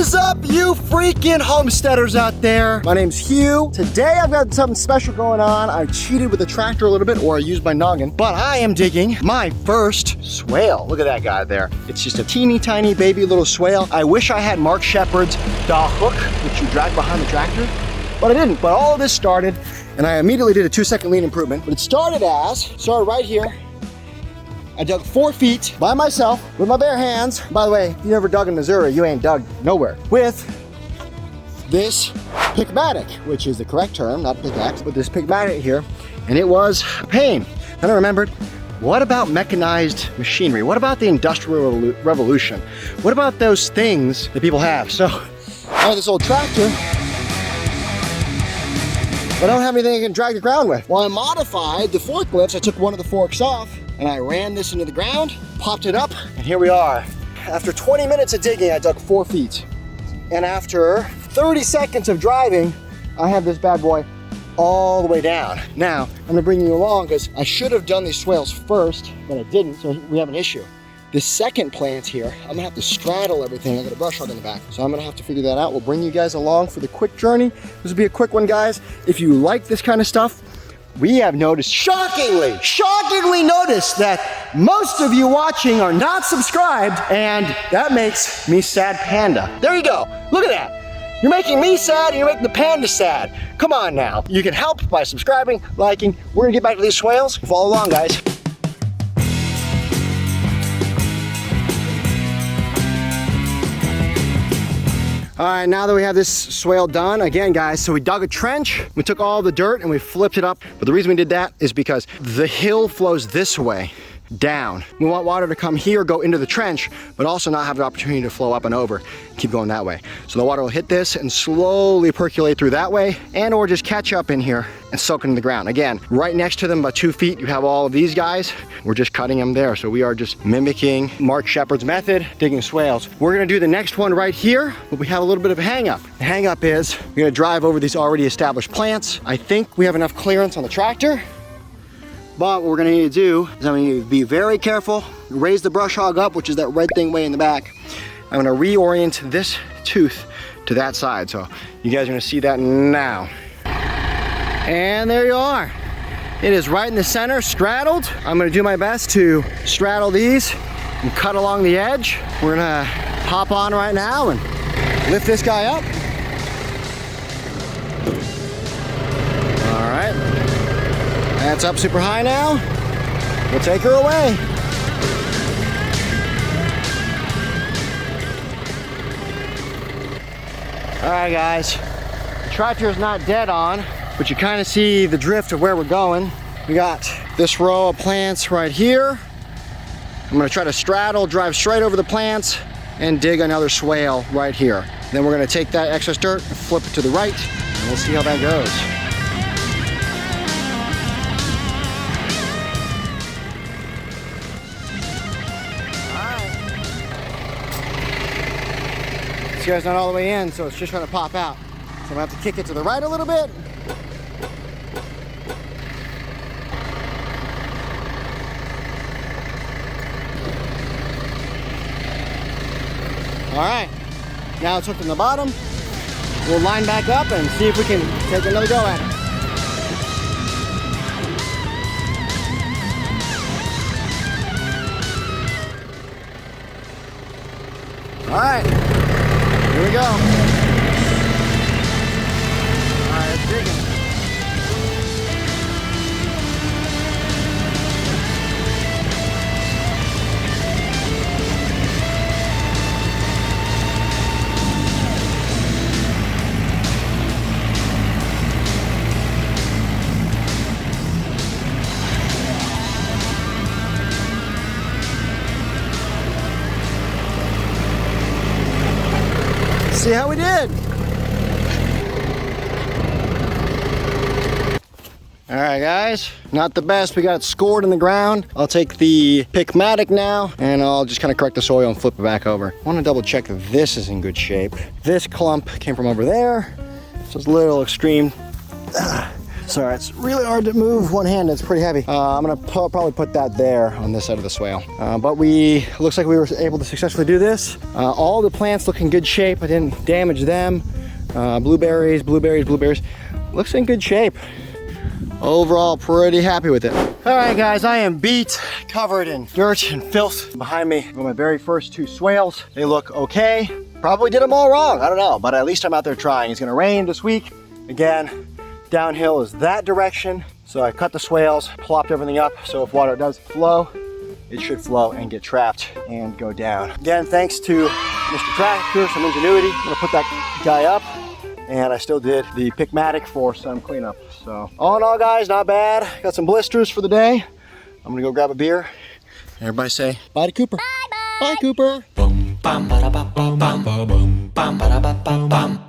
is up, you freaking homesteaders out there? My name's Hugh. Today I've got something special going on. I cheated with the tractor a little bit, or I used my noggin, but I am digging my first swale. Look at that guy there. It's just a teeny tiny baby little swale. I wish I had Mark Shepard's dog hook, which you drag behind the tractor, but I didn't. But all of this started, and I immediately did a 2-second lean improvement, but it started right here. I dug 4 feet by myself with my bare hands. By the way, if you never dug in Missouri, you ain't dug nowhere. With this pickmatic, which is the correct term, not pickaxe, but this pickmatic here. And it was a pain. Then I remembered, what about mechanized machinery? What about the Industrial Revolution? What about those things that people have? So I have this old tractor, but I don't have anything I can drag the ground with. Well, I modified the forklifts. I took one of the forks off, and I ran this into the ground, popped it up, and here we are. After 20 minutes of digging, I dug 4 feet. And after 30 seconds of driving, I have this bad boy all the way down. Now, I'm gonna bring you along because I should have done these swales first, but I didn't, so we have an issue. This second plant here, I'm gonna have to straddle everything. I got a brush hog in the back, so I'm gonna have to figure that out. We'll bring you guys along for the quick journey. This will be a quick one, guys. If you like this kind of stuff, we have noticed, shockingly noticed that most of you watching are not subscribed, and that makes me sad panda. There you go, look at that. You're making me sad and you're making the panda sad. Come on now. You can help by subscribing, liking. We're gonna get back to these swales. Follow along, guys. All right, now that we have this swale done, again, guys, so we dug a trench, we took all the dirt and we flipped it up. But the reason we did that is because the hill flows this way, down. We want water to come here, go into the trench, but also not have the opportunity to flow up and over and keep going that way. So the water will hit this and slowly percolate through that way, and or just catch up in here and soak into the ground. Again, right next to them, about 2 feet, you have all of these guys. We're just cutting them there. So we are just mimicking Mark Shepard's method, digging swales. We're gonna do the next one right here, but we have a little bit of a hang up. The hang up is we're gonna drive over these already established plants. I think we have enough clearance on the tractor. But what we're gonna need to do is I'm gonna need to be very careful, raise the brush hog up, which is that red thing way in the back. I'm gonna reorient this tooth to that side. So you guys are gonna see that now. And there you are. It is right in the center, straddled. I'm gonna do my best to straddle these and cut along the edge. We're gonna hop on right now and lift this guy up. All right. That's up super high now. We'll take her away. All right, guys. The tractor is not dead on, but you kind of see the drift of where we're going. We got this row of plants right here. I'm gonna try to straddle, drive straight over the plants, and dig another swale right here. Then we're gonna take that excess dirt and flip it to the right, and we'll see how that goes. This guy's not all the way in, so it's just trying to pop out. So I'm gonna have to kick it to the right a little bit. All right, now it's hooked in the bottom. We'll line back up and see if we can take another go at it. All right, here we go. All right, it's digging. See how we did. All right, guys, not the best. We got it scored in the ground. I'll take the pickmatic now and I'll just kind of correct the soil and flip it back over. I want to double check that this is in good shape. This clump came from over there, so it's a little extreme. Sorry, it's really hard to move one hand. It's pretty heavy. I'm gonna probably put that there on this side of the swale. But looks like we were able to successfully do this. All the plants look in good shape. I didn't damage them. Blueberries. Looks in good shape. Overall, pretty happy with it. All right, guys, I am beat, covered in dirt and filth. Behind me are my very first 2 swales. They look okay. Probably did them all wrong, I don't know, but at least I'm out there trying. It's gonna rain this week. Again, downhill is that direction. So I cut the swales, plopped everything up, so if water does flow, it should flow and get trapped and go down. Again, thanks to Mr. Tractor, some ingenuity. I'm gonna put that guy up, and I still did the pick mattock for some cleanup. So all in all, guys, not bad. Got some blisters for the day. I'm gonna go grab a beer. Everybody say bye to Cooper. Bye, Cooper. Boom, bam, ba, da, ba, bum, bam, ba, boom, bam, ba, da, ba, bum.